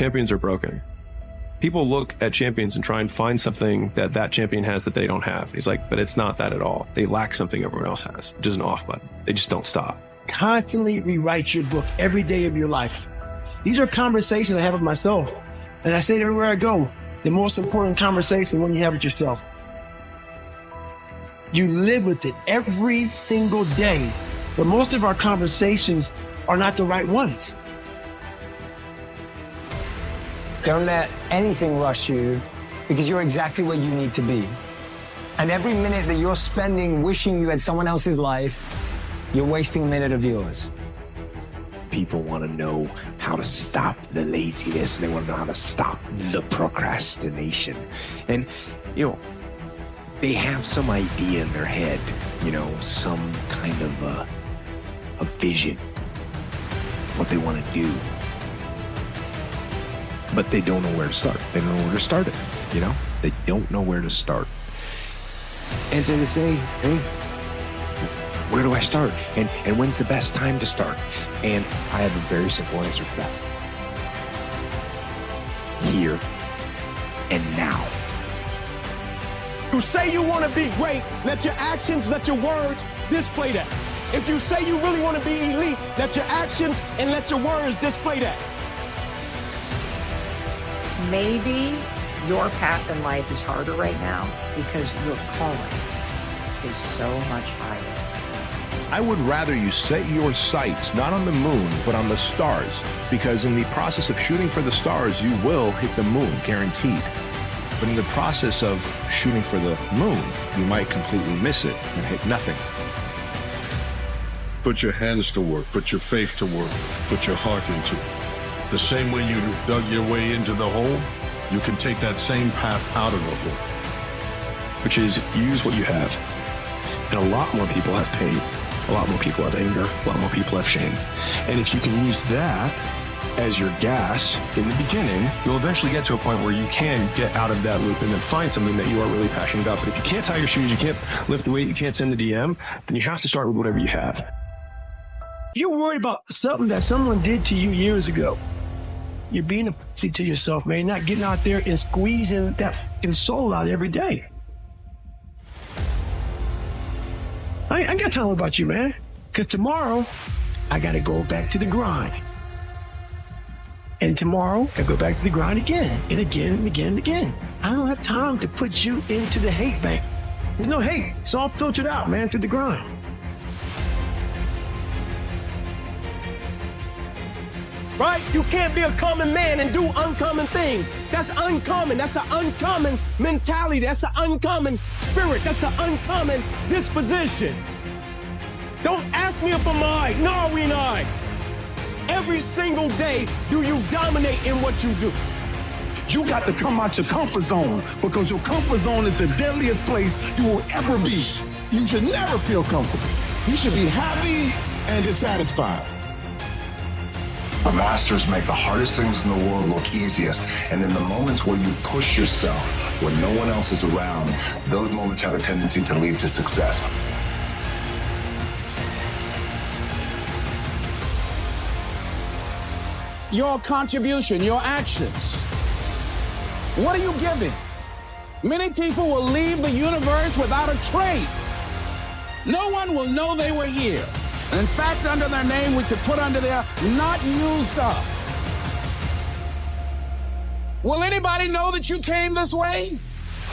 champions are broken. People look at champions and try and find something that that champion has that they don't have. He's like, but it's not that at all. They lack something everyone else has, which is an off button. They just don't stop. Constantly rewrite your book every day of your life. These are conversations I have with myself. And I say it everywhere I go. The most important conversation when you have with yourself. You live with it every single day. But most of our conversations are not the right ones. Don't let anything rush you, because you're exactly where you need to be. And every minute that you're spending wishing you had someone else's life, you're wasting a minute of yours. People want to know how to stop the laziness, and they want to know how to stop the procrastination. And, they have some idea in their head, some kind of a vision, what they want to do. But they don't know where to start. They don't know where to start it, They don't know where to start. And so they say, hey, where do I start? And when's the best time to start? And I have a very simple answer for that. Here and now. You say you want to be great, let your actions, let your words display that. If you say you really want to be elite, let your actions and let your words display that. Maybe your path in life is harder right now because your calling is so much higher. I would rather you set your sights not on the moon, but on the stars, because in the process of shooting for the stars, you will hit the moon, guaranteed. But in the process of shooting for the moon, you might completely miss it and hit nothing. Put your hands to work, put your faith to work, put your heart into it. The same way you dug your way into the hole, you can take that same path out of the hole. Which is use what you have. And a lot more people have pain. A lot more people have anger. A lot more people have shame. And if you can use that as your gas in the beginning, you'll eventually get to a point where you can get out of that loop and then find something that you are really passionate about. But if you can't tie your shoes, you can't lift the weight, you can't send the DM, then you have to start with whatever you have. You're worried about something that someone did to you years ago. You're being a pussy to yourself, man. You're not getting out there and squeezing that fucking soul out every day. I ain't got time about you, man. Because tomorrow, I got to go back to the grind. And tomorrow, I go back to the grind again and again and again and again. I don't have time to put you into the hate bank. There's no hate. It's all filtered out, man, through the grind. Right? You can't be a common man and do uncommon things. That's uncommon. That's an uncommon mentality. That's an uncommon spirit. That's an uncommon disposition. Don't ask me if I'm all right. No, we not. Every single day, do you dominate in what you do? You got to come out your comfort zone, because your comfort zone is the deadliest place you will ever be. You should never feel comfortable. You should be happy and dissatisfied. The masters make the hardest things in the world look easiest. And in the moments where you push yourself, when no one else is around, those moments have a tendency to lead to success. Your contribution, your actions. What are you giving? Many people will leave the universe without a trace. No one will know they were here. In fact, under their name, we could put under there, not used up. Will anybody know that you came this way?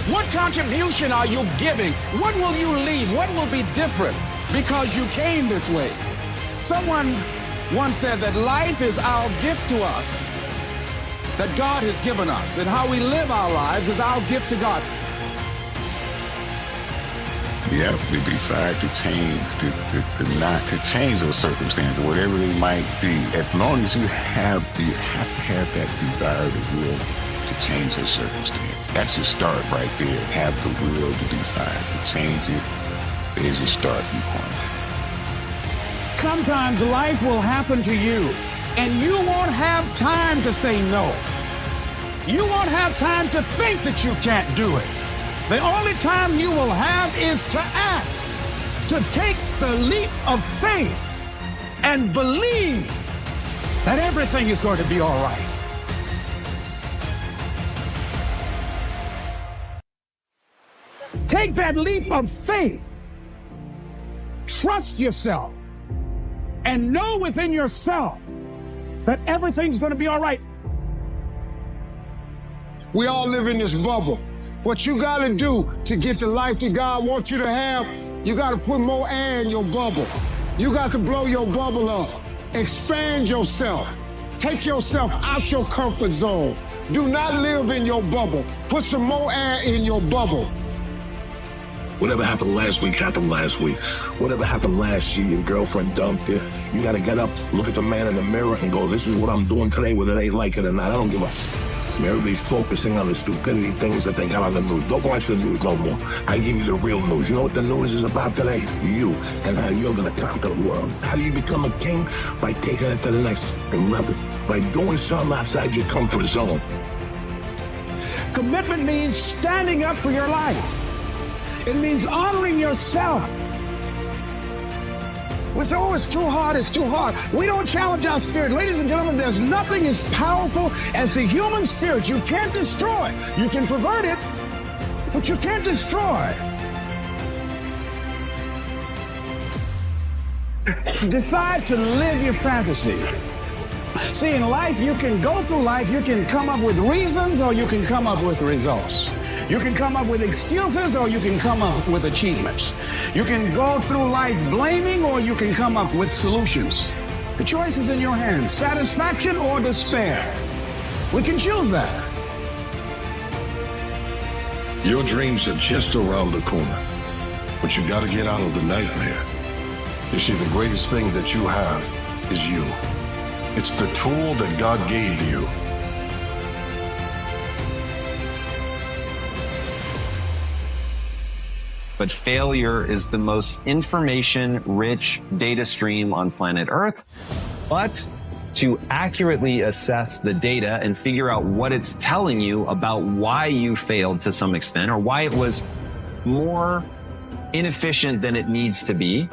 What contribution are you giving? What will you leave? What will be different because you came this way? Someone once said that life is our gift to us, that God has given us, and how we live our lives is our gift to God. You have to decide to change, to change those circumstances, whatever they might be. As long as you have to have that desire, the will to change those circumstances. That's your start right there. Have the will, the desire to change it. There's your starting point. Sometimes life will happen to you, and you won't have time to say no. You won't have time to think that you can't do it. The only time you will have is to act, to take the leap of faith and believe that everything is going to be all right. Take that leap of faith. Trust yourself and know within yourself that everything's going to be all right. We all live in this bubble. What you got to do to get the life that God wants you to have, you got to put more air in your bubble. You got to blow your bubble up. Expand yourself. Take yourself out your comfort zone. Do not live in your bubble. Put some more air in your bubble. Whatever happened last week happened last week. Whatever happened last year, your girlfriend dumped you. You got to get up, look at the man in the mirror and go, this is what I'm doing today, whether they like it or not. I don't give a Everybody's focusing on the stupidity things that they got on the news. Don't watch the news no more. I give you the real news. You know what the news is about today? You, and how you're going to conquer the world. How do you become a king? By taking it to the next level. By doing something outside your comfort zone. Commitment means standing up for your life. It means honoring yourself. We say, oh, it's too hard, it's too hard. We don't challenge our spirit. Ladies and gentlemen, there's nothing as powerful as the human spirit. You can't destroy it. You can pervert it, but you can't destroy it. Decide to live your fantasy. See, in life, you can go through life, you can come up with reasons or you can come up with results. You can come up with excuses or you can come up with achievements. You can go through life blaming or you can come up with solutions. The choice is in your hands, satisfaction or despair. We can choose that. Your dreams are just around the corner, but you got to get out of the nightmare. You see, the greatest thing that you have is you. It's the tool that God gave you. But failure is the most information-rich data stream on planet Earth. But to accurately assess the data and figure out what it's telling you about why you failed to some extent or why it was more inefficient than it needs to be,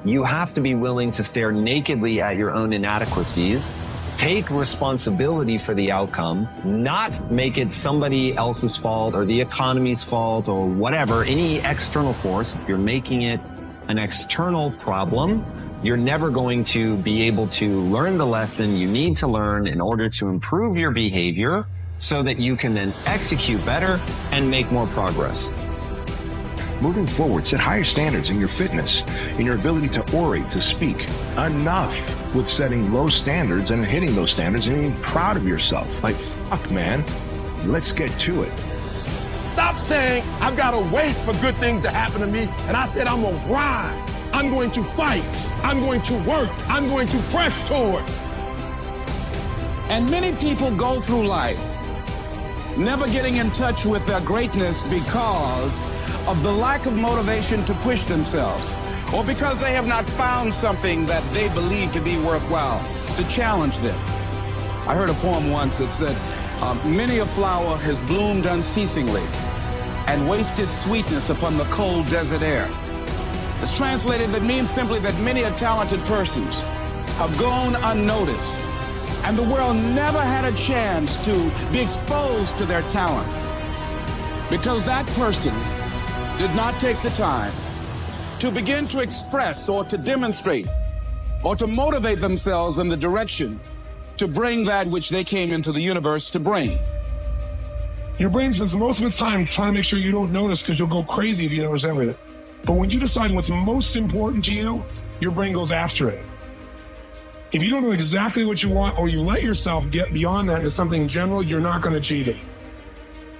you have to be willing to stare nakedly at your own inadequacies, take responsibility for the outcome, not make it somebody else's fault or the economy's fault or whatever, any external force. If you're making it an external problem, you're never going to be able to learn the lesson you need to learn in order to improve your behavior so that you can then execute better and make more progress. Moving forward, set higher standards in your fitness, in your ability to orate, to speak. Enough with setting low standards and hitting those standards and being proud of yourself. Like, fuck, man, let's get to it. Stop saying, I've got to wait for good things to happen to me. And I said, I'm going to grind. I'm going to fight. I'm going to work. I'm going to press toward. And many people go through life never getting in touch with their greatness because of the lack of motivation to push themselves, or because they have not found something that they believe to be worthwhile to challenge them. I heard a poem once that said, many a flower has bloomed unceasingly and wasted sweetness upon the cold desert air. It's translated, that means simply that many a talented persons have gone unnoticed, and the world never had a chance to be exposed to their talent because that person did not take the time to begin to express or to demonstrate or to motivate themselves in the direction to bring that which they came into the universe to bring. Your brain spends most of its time trying to make sure you don't notice because you'll go crazy if you notice everything. But when you decide what's most important to you, your brain goes after it. If you don't know exactly what you want or you let yourself get beyond that into something general, you're not going to achieve it.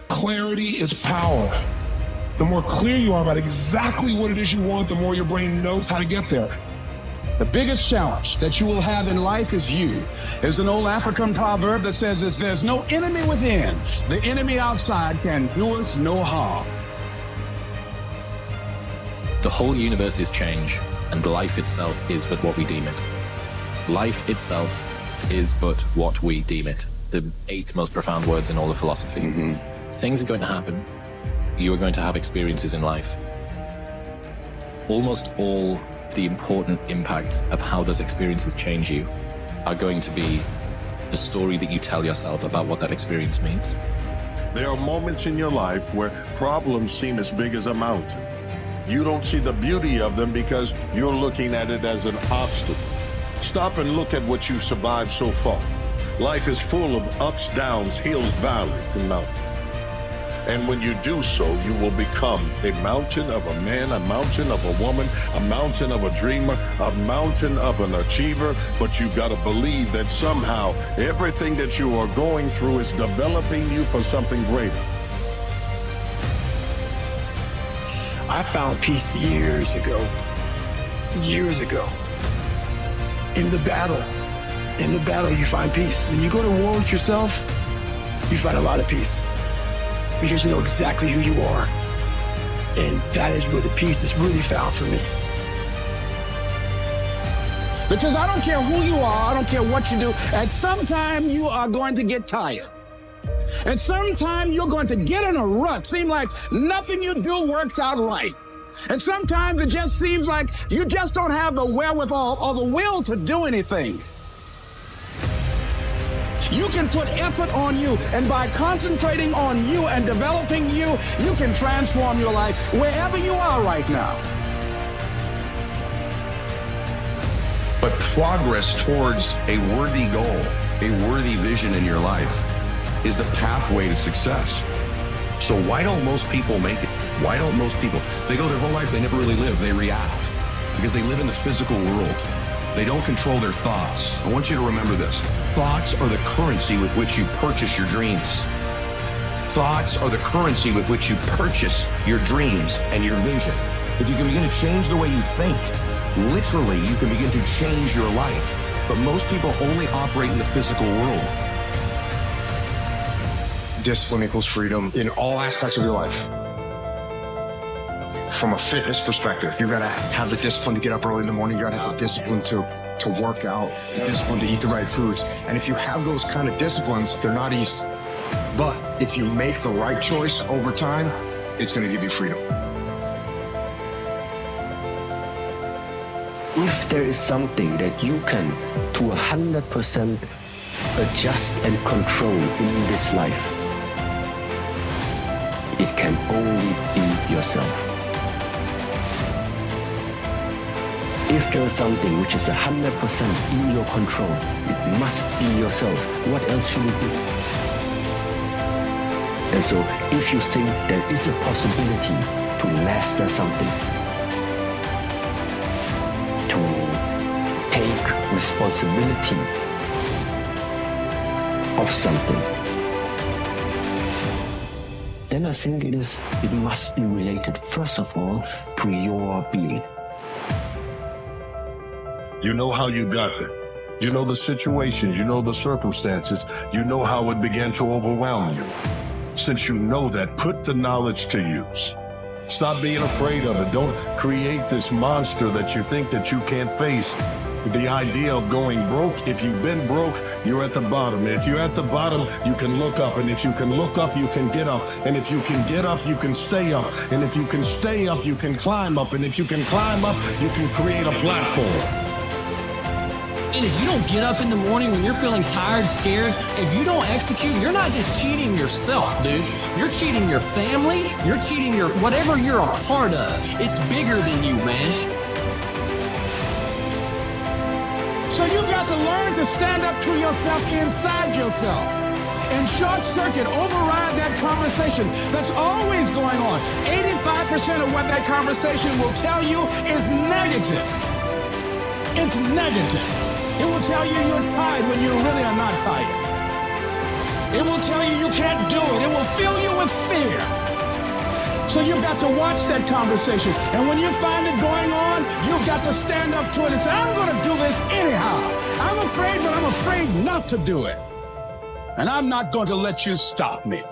Clarity is power. The more clear you are about exactly what it is you want, the more your brain knows how to get there. The biggest challenge that you will have in life is you. There's an old African proverb that says, if there's no enemy within, the enemy outside can do us no harm. The whole universe is change, and life itself is but what we deem it. Life itself is but what we deem it. The 8 most profound words in all of philosophy. Things are going to happen. You are going to have experiences in life. Almost all the important impacts of how those experiences change you are going to be the story that you tell yourself about what that experience means. There are moments in your life where problems seem as big as a mountain. You don't see the beauty of them because you're looking at it as an obstacle. Stop and look at what you've survived so far. Life is full of ups, downs, hills, valleys, and mountains. And when you do so, you will become a mountain of a man, a mountain of a woman, a mountain of a dreamer, a mountain of an achiever. But you've got to believe that somehow everything that you are going through is developing you for something greater. I found peace years ago. In the battle, you find peace. When you go to war with yourself, you find a lot of peace. It's because you know exactly who you are. And that is where the peace is really found for me. Because I don't care who you are, I don't care what you do, at some time you are going to get tired. And sometimes you're going to get in a rut. Seem like nothing you do works out right. And sometimes it just seems like you just don't have the wherewithal or the will to do anything. You can put effort on you, and by concentrating on you and developing you, you can transform your life wherever you are right now. But progress towards a worthy goal, a worthy vision in your life, is the pathway to success. So why don't most people make it? Why don't most people? They go their whole life, they never really live, they react. Because they live in the physical world. They don't control their thoughts. I want you to remember this. Thoughts are the currency with which you purchase your dreams. Thoughts are the currency with which you purchase your dreams and your vision. If you can begin to change the way you think, literally you can begin to change your life. But most people only operate in the physical world. Discipline equals freedom in all aspects of your life. From a fitness perspective, you gotta have the discipline to get up early in the morning. You gotta have the discipline to work out, the discipline to eat the right foods. And if you have those kind of disciplines, they're not easy. But if you make the right choice over time, it's gonna give you freedom. If there is something that you can to 100% adjust and control in this life, it can only be yourself. If there is something which is 100% in your control, it must be yourself. What else should it be? And so, if you think there is a possibility to master something, to take responsibility of something, then I think it must be related, first of all, to your being. You know how you got there. You know the situations, you know the circumstances, you know how it began to overwhelm you. Since you know that, put the knowledge to use. Stop being afraid of it. Don't create this monster that you think that you can't face. The idea of going broke, if you've been broke, you're at the bottom. And if you're at the bottom, you can look up. And if you can look up, you can get up. And if you can get up, you can stay up. And if you can stay up, you can climb up. And if you can climb up, you can create a platform. And if you don't get up in the morning when you're feeling tired, scared, if you don't execute, you're not just cheating yourself, dude. You're cheating your family. You're cheating your whatever you're a part of. It's bigger than you, man. So you've got to learn to stand up to yourself inside yourself. And short circuit, override that conversation that's always going on. 85% of what that conversation will tell you is negative. It's negative. It will tell you you're tired when you really are not tired. It will tell you you can't do it. It will fill you with fear. So you've got to watch that conversation. And when you find it going on, you've got to stand up to it and say, I'm going to do this anyhow. I'm afraid, but I'm afraid not to do it. And I'm not going to let you stop me.